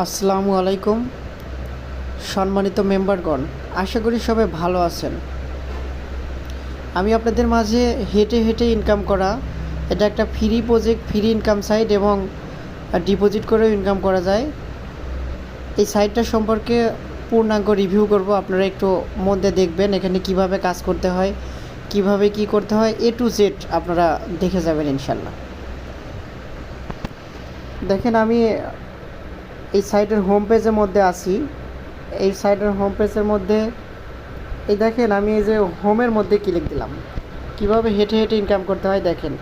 আসসালামু আলাইকুম সম্মানিত মেম্বারগণ, আশা করি সবাই ভালো আছেন। আমি আপনাদের মাঝে হেঁটে হেঁটে ইনকাম করা, এটা একটা free project, free income site এবং ডিপোজিট করেও ইনকাম করা যায়। এই সাইটটা সম্পর্কে পূর্ণাঙ্গ রিভিউ করব, আপনারা একটু মধ্যে দেখবেন এখানে কিভাবে কাজ করতে হয়, কিভাবে কি করতে হয়, A to Z আপনারা দেখে যাবেন ইনশাল্লাহ। দেখেন, আমি এই সাইটের হোম পেজের মধ্যে আছি। এই সাইটের হোম পেজের মধ্যে এই দেখেন, আমি এই যে হোমের মধ্যে ক্লিক দিলাম, কিভাবে হেঁটে হেঁটে ইনকাম করতে হয় দেখেন।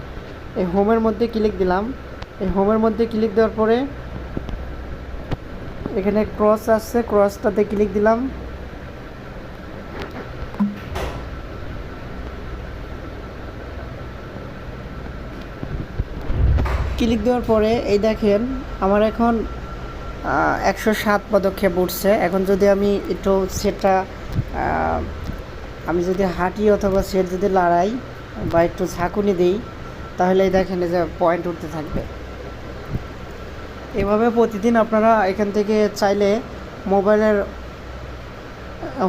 এই হোমের মধ্যে ক্লিক দিলাম। এই হোমের মধ্যে ক্লিক দেওয়ার পরে এখানে ক্রস আসছে, ক্রসটাতে ক্লিক দিলাম। ক্লিক দেওয়ার পরে এই দেখেন, আমার এখন 107 পদক্ষেপ উঠছে। এখন যদি আমি একটু সেটটা আমি যদি হাঁটি অথবা সেট যদি লড়াই বা একটু ঝাঁকুনি দিই, তাহলে এই দেখেন এই যে পয়েন্ট উঠতে থাকবে। এভাবে প্রতিদিন আপনারা এখান থেকে চাইলে মোবাইলের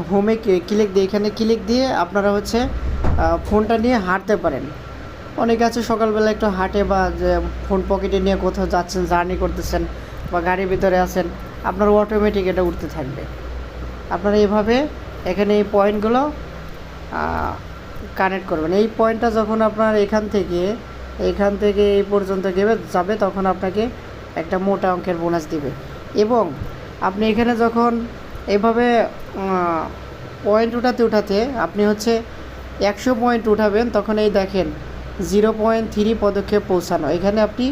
হোমে ক্লিক দিয়ে, এখানে ক্লিক দিয়ে আপনারা হচ্ছে ফোনটা নিয়ে হাঁটতে পারেন। অনেকে আছে সকালবেলা একটু হাঁটে বা যে ফোন পকেটে নিয়ে কোথাও যাচ্ছেন, জার্নি করতেছেন বা গাড়ির ভিতরে আছেন, আপনার অটোমেটিক এটা উঠতে থাকবে। আপনারা এইভাবে এখানে এই পয়েন্টগুলো কানেক্ট করবেন। এই পয়েন্টটা যখন আপনার এখান থেকে এই পর্যন্ত যাবে, তখন আপনাকে একটা মোটা অঙ্কের বোনাস দিবে। এবং আপনি এখানে যখন এভাবে পয়েন্ট উঠাতে আপনি হচ্ছে 100 পয়েন্ট উঠাবেন, তখন এই দেখেন 0.3 পদক্ষেপ পৌঁছানো। এখানে আপনি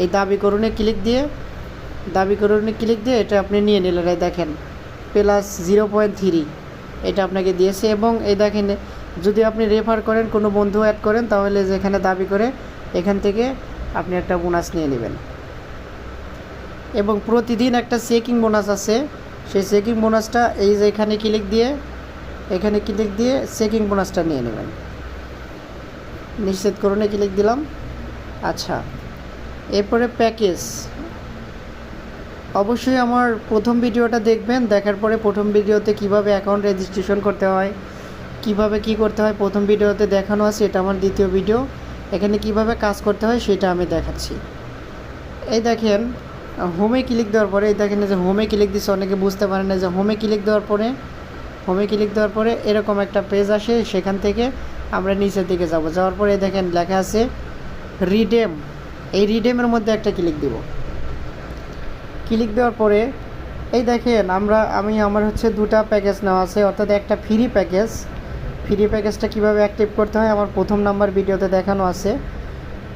এই দাবি করুনে ক্লিক দিয়ে এটা আপনি নিয়ে নিলেন। এই দেখেন প্লাস 0.3 এটা আপনাকে দিয়েছে। এবং এই দেখেন, যদি আপনি রেফার করেন, কোনো বন্ধু অ্যাড করেন, তাহলে যেখানে দাবি করে এখান থেকে আপনি একটা বোনাস নিয়ে নেবেন। এবং প্রতিদিন একটা চেকিং বোনাস আছে, সেই চেকিং বোনাসটা এই যে এখানে ক্লিক দিয়ে চেকিং বোনাসটা নিয়ে নেবেন। নিশ্চিত করুনে ক্লিক দিলাম। আচ্ছা, এরপরে প্যাকেজ। অবশ্যই আমার প্রথম ভিডিওটা দেখবেন, দেখার পরে প্রথম ভিডিওতে কিভাবে অ্যাকাউন্ট রেজিস্ট্রেশন করতে হয়, কিভাবে কি করতে হয় প্রথম ভিডিওতে দেখানো আছে। এটা আমার দ্বিতীয় ভিডিও, এখানে কিভাবে কাজ করতে হয় সেটা আমি দেখাচ্ছি। এই দেখেন, হোমে ক্লিক দেওয়ার পরে এই দেখেন যে হোমে ক্লিক দিচ্ছে, অনেকে বুঝতে পারেন না যে হোমে ক্লিক দেওয়ার পরে এরকম একটা পেজ আসে। সেখান থেকে আমরা নিচের দিকে যাওয়ার পরে দেখেন লেখা আছে রিডেম। এই রিডেমের মধ্যে একটা ক্লিক দিব। ক্লিক দেওয়ার পরে এই দেখেন, আমার হচ্ছে দুটা প্যাকেজ নেওয়া আছে, অর্থাৎ একটা ফ্রি প্যাকেজটা কীভাবে অ্যাক্টিভ করতে হয় আমার প্রথম নাম্বার ভিডিওতে দেখানো আছে।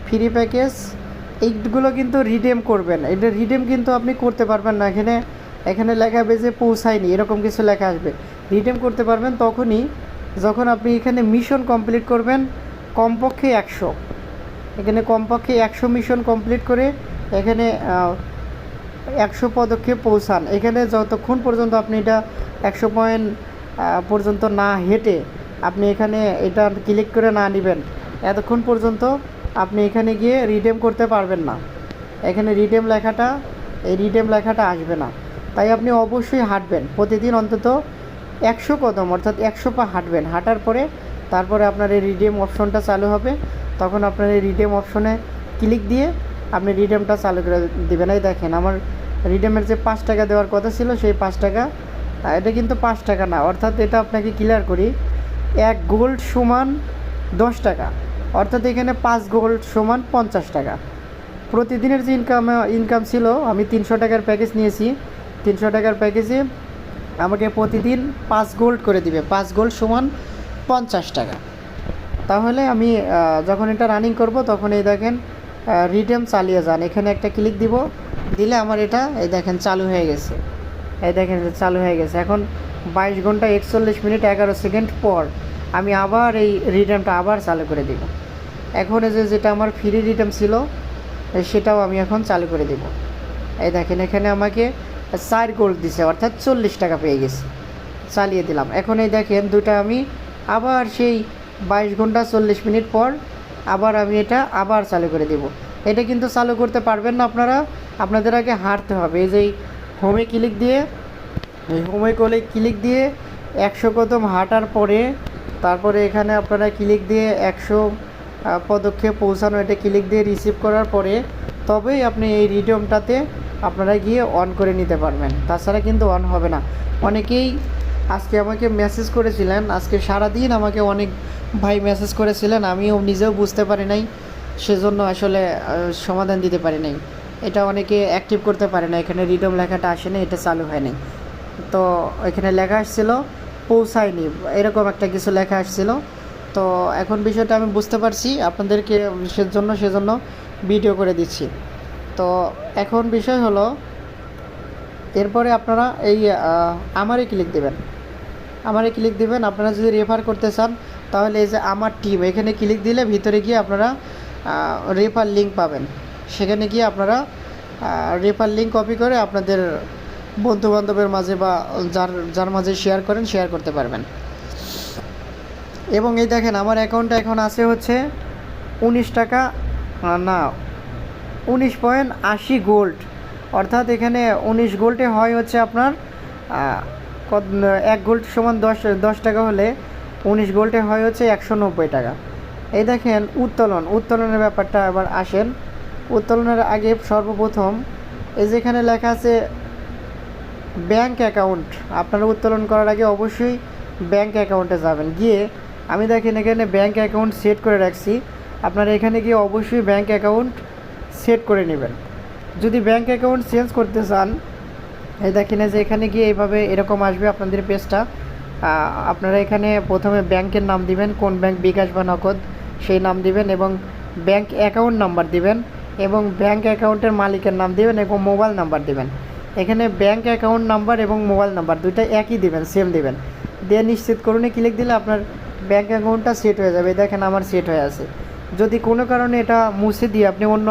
ফ্রি প্যাকেজ এইগুলো কিন্তু রিডেম করবেন। এটা রিডেম কিন্তু আপনি করতে পারবেন না। এখানে লেখা হবে যে পৌঁছায়নি, এরকম কিছু লেখা আসবে। রিডেম করতে পারবেন তখনই যখন আপনি এখানে মিশন কমপ্লিট করবেন কমপক্ষে 100। এখানে কমপক্ষে 100 মিশন কমপ্লিট করে এখানে 100 পদক্ষেপ পৌঁছান। এখানে যতক্ষণ পর্যন্ত আপনি এটা 100 পয়েন্ট পর্যন্ত না হেঁটে আপনি এখানে এটা ক্লিক করে না নেবেন, এতক্ষণ পর্যন্ত আপনি এখানে গিয়ে রিডেম করতে পারবেন না। এখানে রিডেম লেখাটা আসবে না। তাই আপনি অবশ্যই হাঁটবেন প্রতিদিন অন্তত 100 কদম, অর্থাৎ 100 পা হাঁটবেন। হাঁটার পরে তারপরে আপনার এই রিডেম অপশনটা চালু হবে। তখন আপনার এই রিডেম অপশনে ক্লিক দিয়ে আপনি রিডেমটা চালু করে দেবেন। এই দেখেন, আমার রিডেমের যে 5 টাকা দেওয়ার কথা ছিল, সেই 5 টাকা, এটা কিন্তু 5 টাকা না, অর্থাৎ এটা আপনাকে ক্লিয়ার করি, 1 গোল্ড সমান 10 টাকা, অর্থাৎ এখানে 5 গোল্ড সমান 50 টাকা। প্রতিদিনের যে ইনকাম ছিল, আমি 300 টাকার প্যাকেজ নিয়েছি। 300 টাকার প্যাকেজে আমাকে প্রতিদিন 5 গোল্ড করে দিবে। 5 গোল্ড সমান 50 টাকা। তাহলে আমি যখন এটা রানিং করব, তখন এই দেখেন রিডেম চালিয়ে যান, এখানে একটা ক্লিক দিলে আমার এটা এই দেখেন চালু হয়ে গেছে। এখন 22 ঘন্টা 41 মিনিট 11 সেকেন্ড পর আমি আবার এই রিডেমটা আবার চালু করে দিব। এখন যেটা আমার ফ্রি রিডেম ছিল সেটাও আমি এখন চালু করে দিব। এই দেখেন, এখানে আমাকে 4 গোল্ড দিছে, অর্থাৎ 40 টাকা পেয়ে গেছি। চালিয়ে দিলাম। এখন এই দেখেন দুটা আমি আবার সেই 22 ঘন্টা 40 মিনিট পর আবার আমি এটা আবার চালু করে দেব। এটা কিন্তু চালু করতে পারবেন না আপনারা, আপনাদের আগে হাঁটতে হবে। এই যে হোমে ক্লিক দিয়ে ক্লিক দিয়ে 100 কদম হাঁটার পরে তারপরে এখানে আপনারা ক্লিক দিয়ে 100 পদক্ষেপ পৌঁছানো, এটা ক্লিক দিয়ে রিসিভ করার পরে তবেই আপনি এই রিডিমটাতে আপনারা গিয়ে অন করে নিতে পারবেন, তাছাড়া কিন্তু অন হবে না। অনেকেই আজকে আমাকে মেসেজ করেছিলেন, আজকে সারাদিন আমাকে অনেক ভাই মেসেজ করেছিলেন, আমিও নিজেও বুঝতে পারি নাই, সেজন্য আসলে সমাধান দিতে পারি নাই। এটা অনেকে অ্যাক্টিভ করতে পারে না, এখানে রিডিম লেখাটা আসে না, এটা চালু হয় নাই। তো এখানে লেখা আসছিল পৌঁছায়নি, এরকম একটা কিছু লেখা আসছিল। তো এখন বিষয়টা আমি বুঝতে পারছি, আপনাদেরকে সেজন্য ভিডিও করে দিচ্ছি। তো এখন বিষয় হলো, এরপরে আপনারা এই আমারে ক্লিক দেবেন। আপনারা যদি রেফার করতে চান তাহলে এই যে আমার টিম, এখানে ক্লিক দিলে ভিতরে গিয়ে আপনারা রেফার লিঙ্ক পাবেন। সেখানে গিয়ে আপনারা রেফার লিঙ্ক কপি করে আপনাদের বন্ধুবান্ধবের মাঝে বা যার মাঝে শেয়ার করতে পারবেন। এবং এই দেখেন আমার অ্যাকাউন্টে এখন আছে হচ্ছে 19.80 গোল্ড, অর্থাৎ এখানে 19 গোল্ডে হয় হচ্ছে আপনার 1 গোল্ড সমান 10 টাকা হলে 19 গোল্ডে হয় হচ্ছে 190 টাকা। এই দেখেন উত্তোলনের ব্যাপারটা আবার আসেন। উত্তোলনের আগে সর্বপ্রথম এই যেখানে লেখা আছে ব্যাংক অ্যাকাউন্ট, আপনারা উত্তোলন করার আগে অবশ্যই ব্যাংক অ্যাকাউন্টে যাবেন। গিয়ে আমি দেখেন এখানে ব্যাংক অ্যাকাউন্ট সেট করে রাখছি, আপনারা এখানে গিয়ে অবশ্যই ব্যাংক অ্যাকাউন্ট সেট করে নেবেন। যদি ব্যাংক অ্যাকাউন্ট চেঞ্জ করতে চান, এই দেখেন যে এখানে গিয়ে এইভাবে এরকম আসবে আপনাদের পেজটা। আপনারা এখানে প্রথমে ব্যাংকের নাম দিবেন, কোন ব্যাংক, বিকাশ বা নগদ, সেই নাম দিবেন এবং ব্যাংক অ্যাকাউন্ট নাম্বার দিবেন এবং ব্যাংক অ্যাকাউন্টের মালিকের নাম দিবেন এবং মোবাইল নাম্বার দিবেন। এখানে ব্যাংক অ্যাকাউন্ট নাম্বার এবং মোবাইল নাম্বার দুইটা একই দিবেন, সেম দিবেন। দিয়ে নিশ্চিত করুন ক্লিক দিলে আপনার ব্যাংক অ্যাকাউন্টটা সেট হয়ে যাবে। দেখেন আমার সেট হয়ে আছে। যদি কোনো কারণে এটা মুছে দিয়ে আপনি অন্য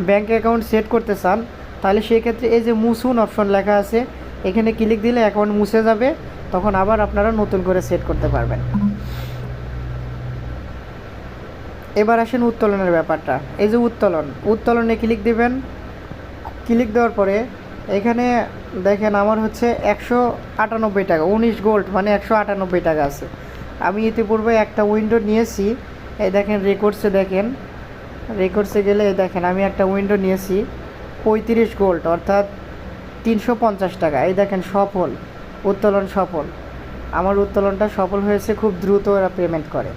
ব্যাংক অ্যাকাউন্ট সেট করতে চান, তাহলে সেক্ষেত্রে এই যে মুছুন অপশন লেখা আছে, এখানে ক্লিক দিলে অ্যাকাউন্ট মুছে যাবে, তখন আবার আপনারা নতুন করে সেট করতে পারবেন। এবার আসেন উত্তোলনের ব্যাপারটা। এই যে উত্তোলনে ক্লিক দিবেন। ক্লিক দেওয়ার পরে এখানে দেখেন আমার হচ্ছে 198 টাকা, 19 গোল্ড মানে 198 টাকা আছে। আমি ইতিপূর্বে একটা উইন্ডো নিয়েছি, এই দেখেন রেকর্ডসে গেলে দেখেন আমি একটা উইন্ডো নিয়েছি 35 গোল্ড অর্থাৎ 350 টাকা। এই দেখেন উত্তোলন সফল, আমার উত্তোলনটা সফল হয়েছে, খুব দ্রুত এরা পেমেন্ট করে।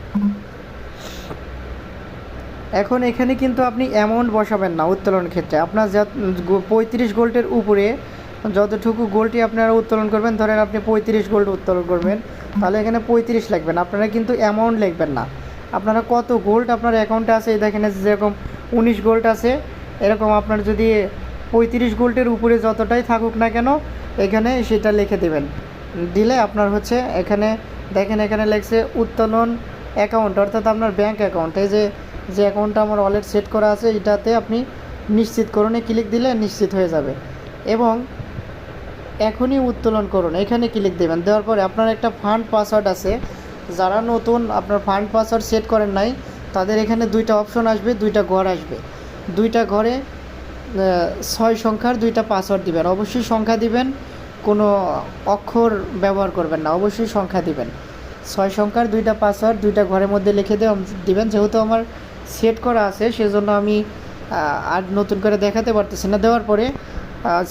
এখন এখানে কিন্তু আপনি অ্যামাউন্ট বসাবেন না উত্তোলন ক্ষেত্রে, আপনার 35 গোল্ডের উপরে যতটুকু গোল্ডই আপনারা উত্তোলন করবেন, ধরেন আপনি 35 গোল্ড উত্তোলন করবেন, তাহলে এখানে 35 লিখবেন, আপনারা কিন্তু অ্যামাউন্ট লিখবেন না। আপনারা কত গোল্ড আপনার অ্যাকাউন্টে আছে, এই দেখেন যেরকম 19 গোল্ড আছে, এরকম আপনার যদি 35 গোল্ডের উপরে যতটাই থাকুক না কেন এখানে সেটা লিখে দেবেন। দিলে আপনার হচ্ছে এখানে দেখেন এখানে লেখছে উত্তোলন অ্যাকাউন্ট, অর্থাৎ আপনার ব্যাংক অ্যাকাউন্ট। এই যে অ্যাকাউন্টটা আমার ওয়ালেট সেট করা আছে, এটাতে আপনি নিশ্চিত করুন, ক্লিক দিলে নিশ্চিত হয়ে যাবে। এবং এখনই উত্তোলন করুন, এখানে ক্লিক দেবেন। দেওয়ার পরে আপনার একটা ফান্ড পাসওয়ার্ড আছে, যারা নতুন আপনার ফান্ড পাসওয়ার্ড সেট করেন নাই তাদের এখানে দুইটা অপশন আসবে, দুইটা ঘর আসবে, দুইটা ঘরে 6 সংখ্যার দুইটা পাসওয়ার্ড দিবেন। অবশ্যই সংখ্যা দিবেন, কোনো অক্ষর ব্যবহার করবেন না, অবশ্যই সংখ্যা দিবেন। 6 সংখ্যার দুইটা পাসওয়ার্ড দুইটা ঘরের মধ্যে লিখে দিবেন। যেহেতু আমার সেট করা আছে সেজন্য আমি আর নতুন করে দেখাতে পারতেছি না। দেওয়ার পরে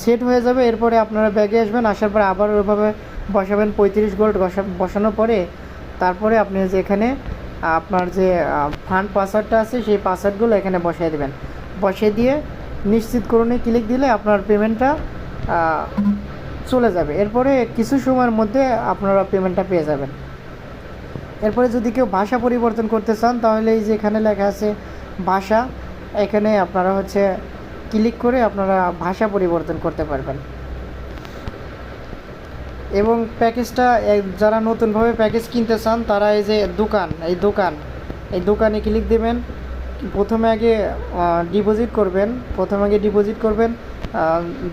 সেট হয়ে যাবে। এরপরে আপনারা ব্যাগে আসবেন, আসার পরে আবার ওইভাবে বসাবেন 35 গোল্ড বসানোর পরে তারপরে আপনি যে এখানে আপনার যে ফান্ড পাসওয়ার্ডটা আছে সেই পাসওয়ার্ডগুলো এখানে বসিয়ে দেবেন। বসিয়ে দিয়ে নিশ্চিত করুন ক্লিক দিলে আপনার পেমেন্টটা চলে যাবে। এরপরে কিছু সময়ের মধ্যে আপনারা পেমেন্টটা পেয়ে যাবেন। এরপরে যদি কেউ ভাষা পরিবর্তন করতে চান তাহলে এই যে এখানে লেখা আছে ভাষা, এখানে আপনারা হচ্ছে ক্লিক করে আপনারা ভাষা পরিবর্তন করতে পারবেন। এবং প্যাকেজটা যারা নতুনভাবে প্যাকেজ কিনতে চান তারা এই যে দোকানে ক্লিক দেবেন। প্রথমে আগে ডিপোজিট করবেন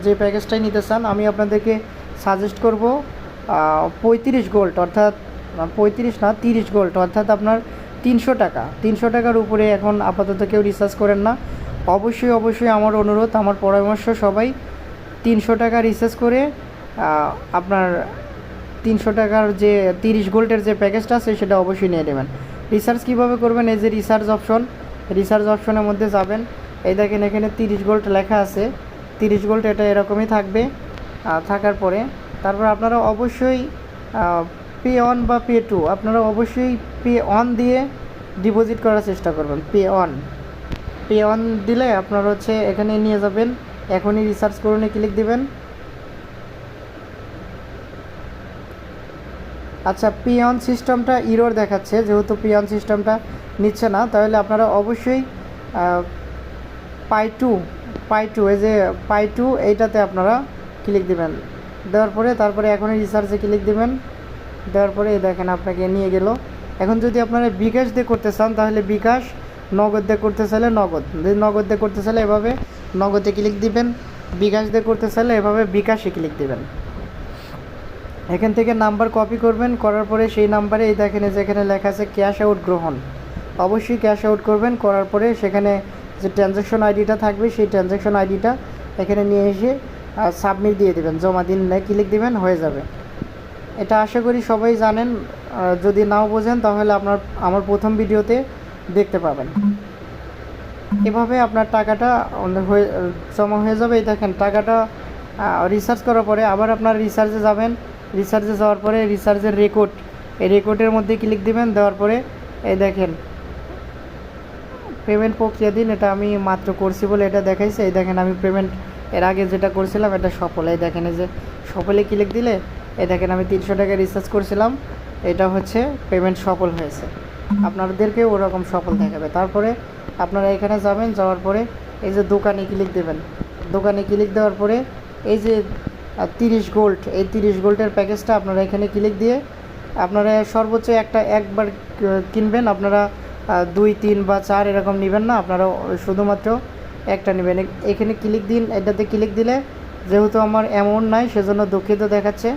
যে প্যাকেজটাই নিতে চান। আমি আপনাদেরকে সাজেস্ট করব 35 গোল্ড অর্থাৎ 30 গোল্ড অর্থাৎ আপনার 300 টাকার উপরে এখন আপাতত কেউ রিচার্জ করেন না। অবশ্যই আমার অনুরোধ, আমার পরামর্শ, সবাই 300 টাকা রিচার্জ করে আপনার 300 টাকার যে 30 গোল্ডের যে প্যাকেজটা আছে সেটা অবশ্যই নিয়ে নেবেন। রিচার্জ কীভাবে করবেন, এই যে রিচার্জ অপশনের মধ্যে যাবেন, এই দেখেন এখানে 30 গোল্ড লেখা আছে। 30 গোল্ড এটা এরকমই থাকবে। থাকার পরে তারপর আপনারা অবশ্যই পে অন বা পে টু, আপনারা অবশ্যই পে অন দিয়ে ডিপোজিট করার চেষ্টা করবেন। পে অন দিলে আপনারা হচ্ছে এখানে নিয়ে যাবেন, এখনই রিচার্জ করুন ক্লিক দিবেন। আচ্ছা, পে অন সিস্টেমটা ইরর দেখাচ্ছে, যেহেতু পে অন সিস্টেমটা নিচ্ছে না, তাহলে আপনারা অবশ্যই পাই টু এই যে পাই টু এইটাতে আপনারা ক্লিক দিবেন। দেওয়ার পরে তারপরে এখনই রিচার্জে ক্লিক দিবেন। দেওয়ার পরে এই দেখেন আপনাকে নিয়ে গেল। এখন যদি আপনারা বিকাশ দিয়ে করতে চান তাহলে বিকাশ, নগদ দিয়ে করতে চাইলে নগদ, যদি নগদ দিয়ে করতে চাইলে এভাবে নগদে ক্লিক দিবেন, বিকাশ দিয়ে করতে চাইলে এভাবে বিকাশে ক্লিক দিবেন। এখান থেকে নাম্বার কপি করবেন, করার পরে সেই নাম্বারে এই দেখেন যেখানে লেখা আছে ক্যাশ আউট গ্রহণ, অবশ্যই ক্যাশ আউট করবেন। করার পরে সেখানে যে ট্রানজ্যাকশন আইডিটা থাকবে সেই ট্রানজ্যাকশন আইডিটা এখানে নিয়ে এসে সাবমিট দিয়ে দেবেন, জমা দিন ক্লিক দিবেন, হয়ে যাবে। এটা আশা করি সবাই জানেন। যদি নাও বোঝেন তাহলে আমার প্রথম ভিডিওতে দেখতে পাবেন। এভাবে আপনার টাকাটা জমা হয়ে যাবে। এই দেখেন টাকাটা রিচার্জ করার পরে আবার আপনার রিচার্জে যাবেন। রিচার্জে যাওয়ার পরে রিচার্জের রেকর্ড, এই রেকর্ডের মধ্যে ক্লিক দিবেন। দেওয়ার পরে এই দেখেন পেমেন্ট প্রক্রিয়া দিন, এটা আমি মাত্র করছি বলে এটা দেখাইছে। এই দেখেন আমি পেমেন্ট এর আগে যেটা করছিলাম এটা সফল। এই দেখেন এই যে সফলে ক্লিক দিলে এই দেখেন আমি 300 টাকা রিচার্জ করছিলাম, এটা হচ্ছে পেমেন্ট সফল হয়েছে। আপনাদেরকে ওরকম সফল দেখাবে। তারপরে আপনারা এখানে যাবেন, যাওয়ার পরে এই যে দোকানে ক্লিক দেবেন। দোকানে ক্লিক দেওয়ার পরে এই যে 30 গোল্ড, এই 30 গোল্ডের প্যাকেজটা আপনারা এখানে ক্লিক দিয়ে আপনারা সর্বোচ্চ একবার কিনবেন। আপনারা 2, 3 বা 4 এরকম নেবেন না, আপনারা শুধুমাত্র একটা নেবেন। এখানে ক্লিক দিন, এটাতে ক্লিক দিলে যেহেতু আমার অ্যামাউন্ট নাই সেজন্য দুঃখিত দেখাচ্ছে,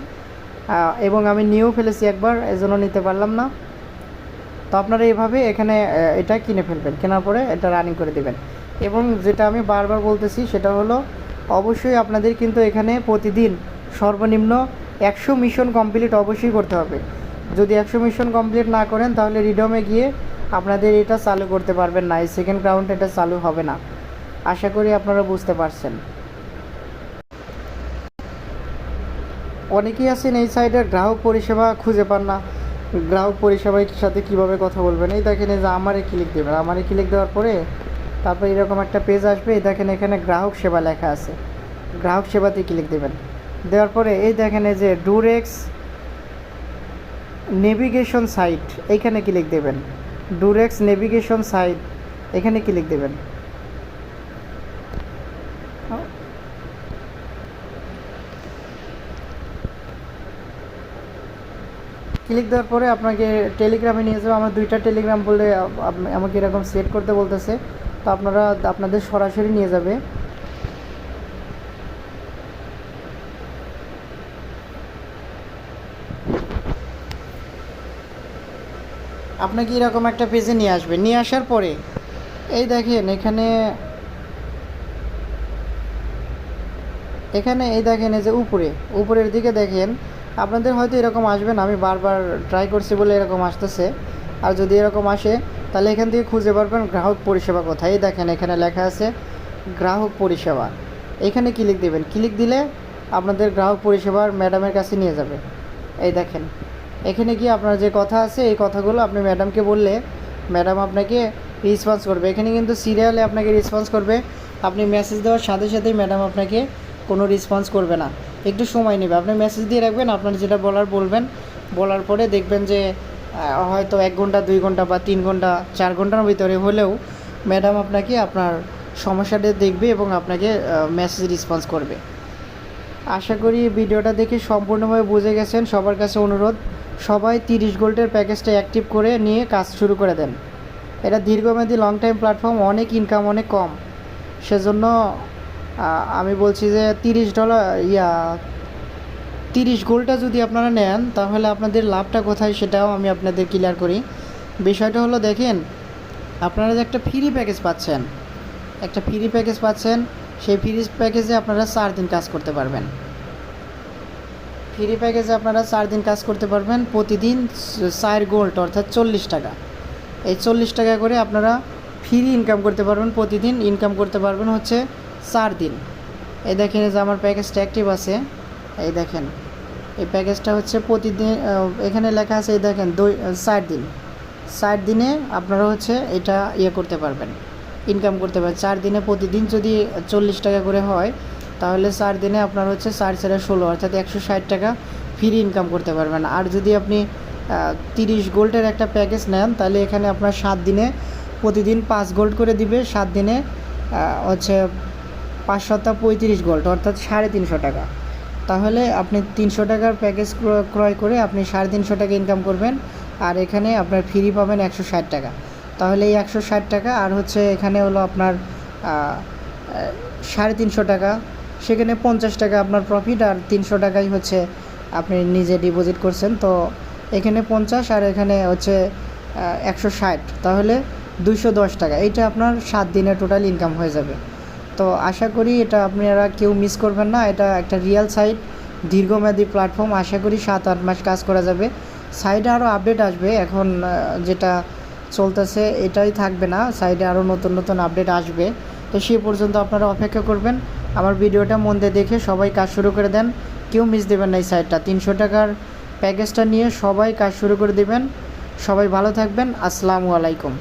এবং আমি নিয়েও ফেলেছি একবার, এজন্য নিতে পারলাম না। তো আপনারা এইভাবে এখানে এটা কিনে ফেলবেন, কেনার পরে এটা রানিং করে দেবেন। এবং যেটা আমি বারবার বলতেছি সেটা হলো অবশ্যই আপনাদের কিন্তু এখানে প্রতিদিন সর্বনিম্ন 100 মিশন কমপ্লিট অবশ্যই করতে হবে। যদি 100 মিশন কমপ্লিট না করেন তাহলে রিডমে গিয়ে আপনাদের এটা চালু করতে পারবেন না, এই সেকেন্ড রাউন্ড এটা চালু হবে না। আশা করি আপনারা বুঝতে পারছেন। অনেকেই আছেন এই সাইডে গ্রাহক পরিষেবা খুঁজে পান না, গ্রাহক পরিষেবার সাথে কিভাবে কথা বলবেন। এই দেখেন এই যে আমারে ক্লিক দেবেন, আমারে ক্লিক দেওয়ার পরে তারপর এরকম একটা পেজ আসবে। এই দেখেন এখানে গ্রাহক সেবা লেখা আছে, গ্রাহক সেবাতে ক্লিক দেবেন। দেওয়ার পরে এই দেখেন এই যে ডুরেক্স নেভিগেশন সাইট, এইখানে ক্লিক দেবেন। ডুরেক্স নেভিগেশন সাইট এখানে ক্লিক দেবেন। ক্লিক দেওয়ার পরে আপনাকে টেলিগ্রামে নিয়ে যাবে। আমার 2টা টেলিগ্রাম বলে আমাকে এরকম সেট করতে বলতেছে, তো আপনারা আপনাদের সরাসরি নিয়ে যাবে। আপনাকে এরকম একটা পেজে নিয়ে আসবে। নিয়ে আসার পরে এই দেখেন এখানে এই দেখেন এই যে উপরের দিকে দেখেন আপনাদের হয়তো এরকম আসবে না, আমি বারবার ট্রাই করছি বলে এরকম আসতেছে। আর যদি এরকম আসে তাহলে এখান থেকে খুঁজে পারবেন গ্রাহক পরিষেবা কোথায়। এই দেখেন এখানে লেখা আছে গ্রাহক পরিষেবা, এখানে ক্লিক দেবেন। ক্লিক দিলে আপনাদের গ্রাহক পরিষেবার ম্যাডামের কাছে নিয়ে যাবে। এই দেখেন এখানে গিয়ে আপনার যে কথা আছে এই কথাগুলো আপনি ম্যাডামকে বললে ম্যাডাম আপনাকে রেসপন্স করবে। এখানে কিন্তু সিরিয়ালে আপনাকে রেসপন্স করবে, আপনি মেসেজ দেওয়ার সাথে সাথেই ম্যাডাম আপনাকে কোনো রেসপন্স করবে না, একটু সময় নেবে। আপনি মেসেজ দিয়ে রাখবেন, আপনার যেটা বলার বলবেন, বলার পরে দেখবেন যে হয়তো 1 ঘন্টা 2 ঘন্টা বা 3 ঘন্টা 4 ঘন্টার ভিতরে হলেও ম্যাডাম আপনাকে আপনার সমস্যাটা দেখবে এবং আপনাকে মেসেজ রেসপন্স করবে। আশা করি ভিডিওটা দেখে সম্পূর্ণভাবে বুঝে গেছেন। সবার কাছে অনুরোধ, সবাই 30 গোল্ডের প্যাকেজটা অ্যাক্টিভ করে নিয়ে কাজ শুরু করে দেন। এটা দীর্ঘমেয়াদী লং টাইম প্ল্যাটফর্ম, অনেক ইনকাম অনেক কম, সেজন্য আমি বলছি যে $30 গোল্ডটা যদি আপনারা নেন তাহলে আপনাদের লাভটা কোথায় সেটাও আমি আপনাদের ক্লিয়ার করি। বিষয়টা হলো দেখেন আপনারা যে একটা ফ্রি প্যাকেজ পাচ্ছেন, সেই ফ্রি প্যাকেজে আপনারা 4 দিন কাজ করতে পারবেন। ফ্রি প্যাকেজে আপনারা 4 দিন কাজ করতে পারবেন, প্রতিদিন 4 গোল্ড অর্থাৎ 40 টাকা। এই 40 টাকা করে আপনারা ফ্রি ইনকাম করতে পারবেন, প্রতিদিন ইনকাম করতে পারবেন হচ্ছে 4 দিন। এই দেখেন যে আমার প্যাকেজটা অ্যাক্টিভ আছে, এই দেখেন এই প্যাকেজটা হচ্ছে প্রতিদিন এখানে লেখা আছে, এই দেখেন 4 দিন। 4 দিনে আপনারা হচ্ছে এটা করতে পারবেন, ইনকাম করতে পারবেন। 4 দিনে প্রতিদিন যদি 40 টাকা করে হয়, তাহলে 4 দিনে আপনার হচ্ছে 4 × 16 অর্থাৎ 160 টাকা ফ্রি ইনকাম করতে পারবেন। আর যদি আপনি 30 গোল্ডের একটা প্যাকেজ নেন, তাহলে এখানে আপনার 7 দিনে প্রতিদিন 5 গোল্ড করে দিবে। 7 দিনে হচ্ছে 5 × 7 = 35 গোল্ড অর্থাৎ 350 টাকা। তাহলে আপনি 300 টাকার প্যাকেজ ক্রয় করে আপনি 350 টাকা ইনকাম করবেন, আর এখানে আপনার ফ্রি পাবেন 160 টাকা। তাহলে এই 160 টাকা আর হচ্ছে এখানে হলো আপনার 350 টাকা, সেখানে 50 টাকা আপনার প্রফিট, আর 300 টাকাই হচ্ছে আপনি নিজে ডিপোজিট করছেন। তো এখানে 50 আর এখানে হচ্ছে 160, তাহলে 210 টাকা। এইটা আপনার 7 দিনে টোটাল ইনকাম হয়ে যাবে। তো আশা করি এটা আপনারা কেউ মিস করবেন না। এটা একটা রিয়েল সাইট, দীর্ঘমেয়াদী প্ল্যাটফর্ম। আশা করি 7-8 মাস কাজ করা যাবে। সাইডে আরও আপডেট আসবে, এখন যেটা চলতেছে এটাই থাকবে না, সাইডে আরও নতুন নতুন আপডেট আসবে। তো সেই পর্যন্ত আপনারা অপেক্ষা করবেন। আমার ভিডিওটা মন দিয়ে দেখে সবাই কাজ শুরু করে দেন, কেউ মিস দেবেন না। এই সাইটটা 300 টাকার প্যাকেজটা নিয়ে সবাই কাজ শুরু করে দেবেন। সবাই ভালো থাকবেন। আসসালামু আলাইকুম।